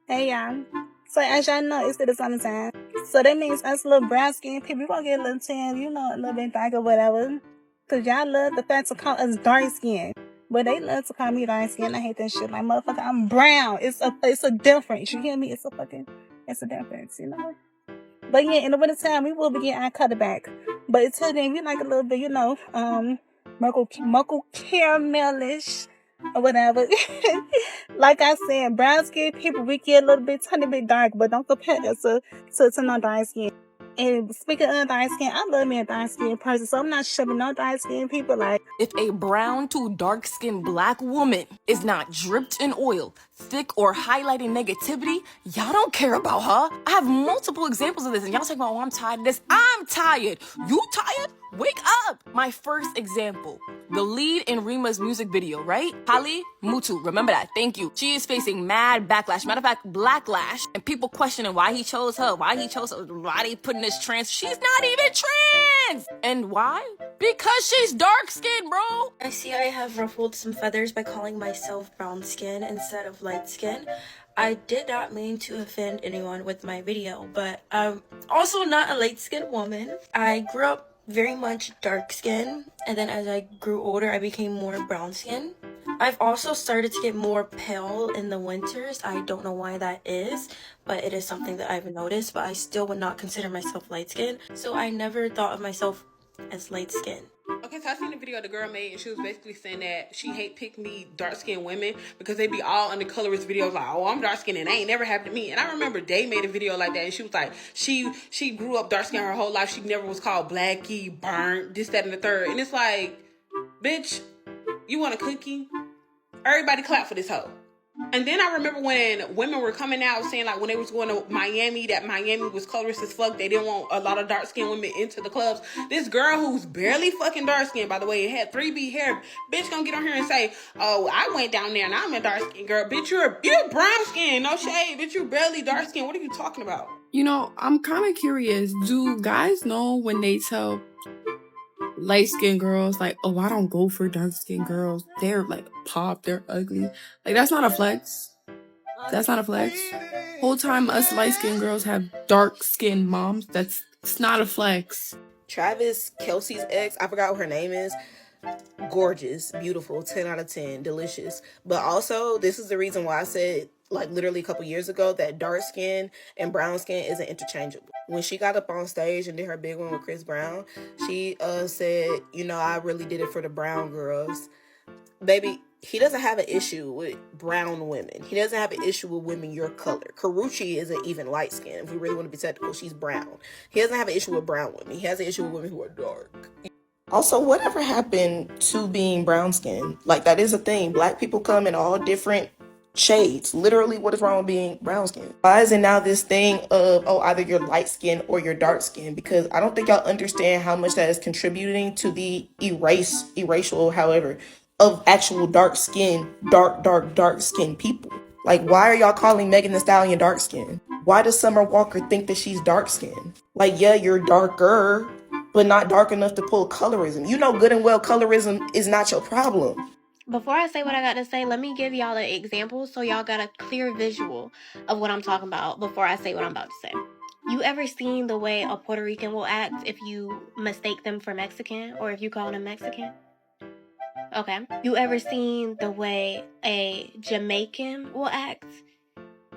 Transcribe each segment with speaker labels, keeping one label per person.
Speaker 1: Hey y'all. So as y'all know, it's the summertime. So that means us little brown skinned people, we gonna get a little tan, you know, a little bit dark or whatever. Cause y'all love the fact to call us dark skin. But they love to call me dark skin. I hate that shit. Like motherfucker, I'm brown. It's a difference. You hear me? It's a difference, you know? But yeah, in the wintertime we will be getting our color back. But until then, we like a little bit, you know, muckle caramelish or whatever. Like I said, brown skin people, we get a little bit, tiny bit dark, but don't compare us to no dark skin. And speaking of dark skin, I love me a dark skin person, so I'm not shoving no dark skin people like.
Speaker 2: If a brown to dark-skinned black woman is not dripped in oil, thick or highlighting negativity, y'all don't care about her. I have multiple examples of this, and y'all talking about, oh, I'm tired of this. I'm tired. You tired? Wake up! My first example. The lead in Rima's music video, right? Hali Mutu, remember that, thank you. She is facing mad backlash, matter of fact, blacklash, and people questioning why he chose her, why they putting this trans, she's not even trans! And why? Because she's dark-skinned, bro!
Speaker 3: I see I have ruffled some feathers by calling myself brown skin instead of light skin. I did not mean to offend anyone with my video, but I'm also not a light-skinned woman. I grew up very much dark skin, and then as I grew older, I became more brown skin. I've also started to get more pale in the winters. I don't know why that is, but it is something that I've noticed, but I still would not consider myself light skin, so I never thought of myself as light skin.
Speaker 4: Okay, so I seen the video the girl made, and she was basically saying that she hate pick me dark skinned women because they be all in the colorist videos like, oh, I'm dark skinned and that ain't never happened to me. And I remember Day made a video like that, and she was like, she grew up dark skinned her whole life. She never was called blackie, burnt, this, that, and the third. And it's like, bitch, you want a cookie? Everybody clap for this hoe. And then I remember when women were coming out saying, like, when they was going to Miami, that Miami was colorist as fuck. They didn't want a lot of dark-skinned women into the clubs. This girl who's barely fucking dark-skinned, by the way, had 3B hair, bitch gonna get on here and say, oh, I went down there and I'm a dark-skinned girl. Bitch, you're brown-skinned, no shade. Bitch, you're barely dark-skinned. What are you talking about?
Speaker 5: You know, I'm kind of curious. Do guys know when they tell light-skinned girls, like, oh, I don't go for dark-skinned girls, they're like pop, they're ugly? Like, that's not a flex. That's not a flex. Whole time us light-skinned girls have dark-skinned moms. It's not a flex.
Speaker 6: Travis Kelsey's ex, I forgot what her name is. Gorgeous, beautiful, 10 out of 10, delicious. But also, this is the reason why I said, like, literally a couple years ago, that dark skin and brown skin isn't interchangeable. When she got up on stage and did her big one with Chris Brown, she said, you know, I really did it for the brown girls. Baby, he doesn't have an issue with brown women. He doesn't have an issue with women your color. Karrueche isn't even light skinned. If we really want to be technical, she's brown. He doesn't have an issue with brown women. He has an issue with women who are dark. Also, whatever happened to being brown skinned? Like, that is a thing. Black people come in all different shades. Literally, what is wrong with being brown skinned? Why is it now this thing of, oh, either you're light skinned or you're dark skinned? Because I don't think y'all understand how much that is contributing to the erasure, however, of actual dark skinned people. Like, why are y'all calling Megan Thee Stallion dark skinned? Why does Summer Walker think that she's dark skinned? Like, yeah, you're darker, but not dark enough to pull colorism. You know good and well colorism is not your problem.
Speaker 7: Before I say what I got to say, let me give y'all an example so y'all got a clear visual of what I'm talking about before I say what I'm about to say. You ever seen the way a Puerto Rican will act if you mistake them for Mexican or if you call them Mexican? Okay. You ever seen the way a Jamaican will act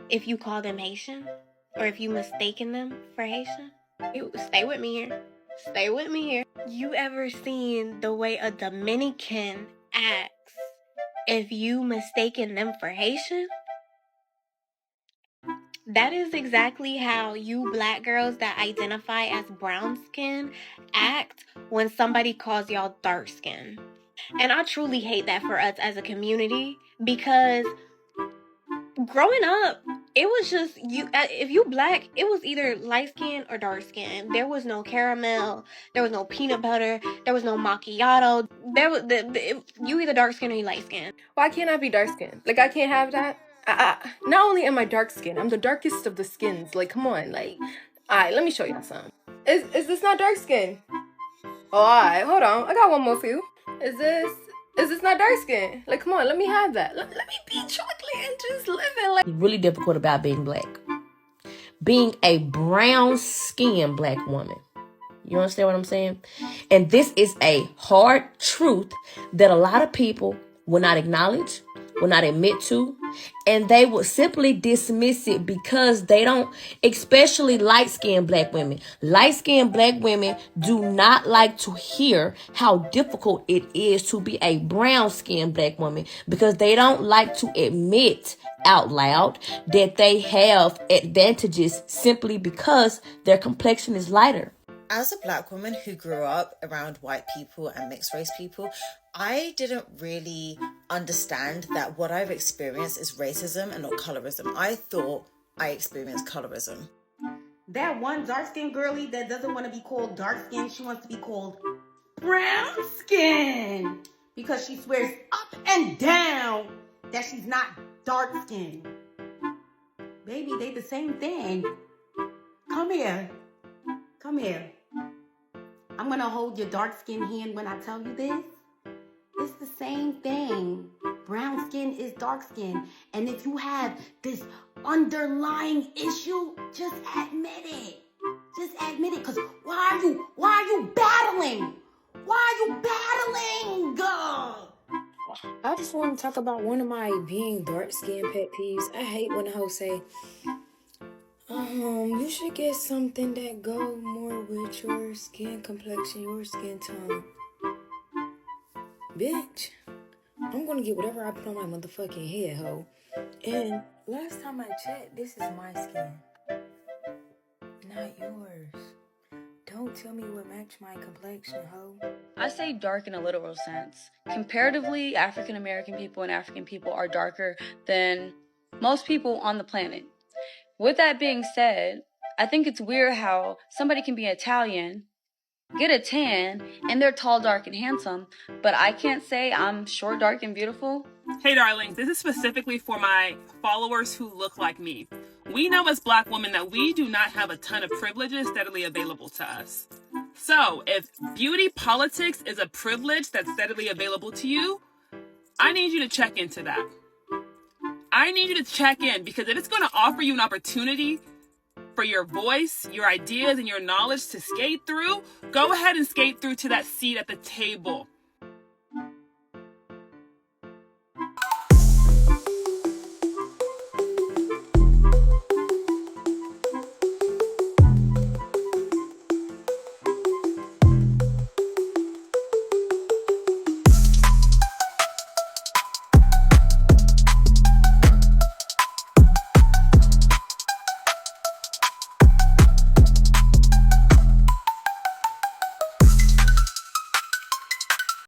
Speaker 7: if you call them Haitian or if you mistaken them for Haitian? Stay with me here. Stay with me here. You ever seen the way a Dominican acts if you mistaken them for Haitian? That is exactly how you black girls that identify as brown skin act when somebody calls y'all dark skin. And I truly hate that for us as a community because growing up, it was just you. If you black, it was either light skin or dark skin. There was no caramel. There was no peanut butter. There was no macchiato. You either dark skin or you light skin.
Speaker 8: Why can't I be dark skin? Like, I can't have that. Not only am I dark skin, I'm the darkest of the skins. Like, come on, like, alright, let me show y'all something. Is this not dark skin? Oh, alright, hold on. I got one more for you. Is this Is this not dark skin? Like, come on, let me have that. Let me be chocolate and just live it. Like,
Speaker 6: Really difficult about being black. Being a brown-skinned black woman. You understand what I'm saying? And this is a hard truth that a lot of people will not acknowledge, will not admit to, and they will simply dismiss it because they don't, especially light-skinned black women. Light-skinned black women do not like to hear how difficult it is to be a brown-skinned black woman because they don't like to admit out loud that they have advantages simply because their complexion is lighter.
Speaker 9: As a black woman who grew up around white people and mixed race people, I didn't really understand that what I've experienced is racism and not colorism. I thought I experienced colorism.
Speaker 10: That one dark-skinned girlie that doesn't want to be called dark-skinned, she wants to be called brown skin because she swears up and down that she's not dark-skinned. Baby, they the same thing. Come here. Come here. I'm going to hold your dark-skinned hand when I tell you this. It's the same thing. Brown skin is dark skin. And if you have this underlying issue, just admit it. Just admit it. Because why are you battling? Why are you battling?
Speaker 11: I just want to talk about one of my being dark-skinned pet peeves. I hate when hoes say, you should get something that go more with your skin complexion, your skin tone. Bitch, I'm gonna get whatever I put on my motherfucking head, ho. And last time I checked, this is my skin, not yours. Don't tell me what match my complexion, ho.
Speaker 12: I say dark in a literal sense. Comparatively, African American people and African people are darker than most people on the planet. With that being said, I think it's weird how somebody can be Italian, get a tan, and they're tall, dark, and handsome, but I can't say I'm short, dark, and beautiful.
Speaker 13: Hey darlings, this is specifically for my followers who look like me. We know as black women that we do not have a ton of privileges steadily available to us. So if beauty politics is a privilege that's steadily available to you, I need you to check into that. I need you to check in because if it's going to offer you an opportunity for your voice, your ideas, and your knowledge to skate through, go ahead and skate through to that seat at the table.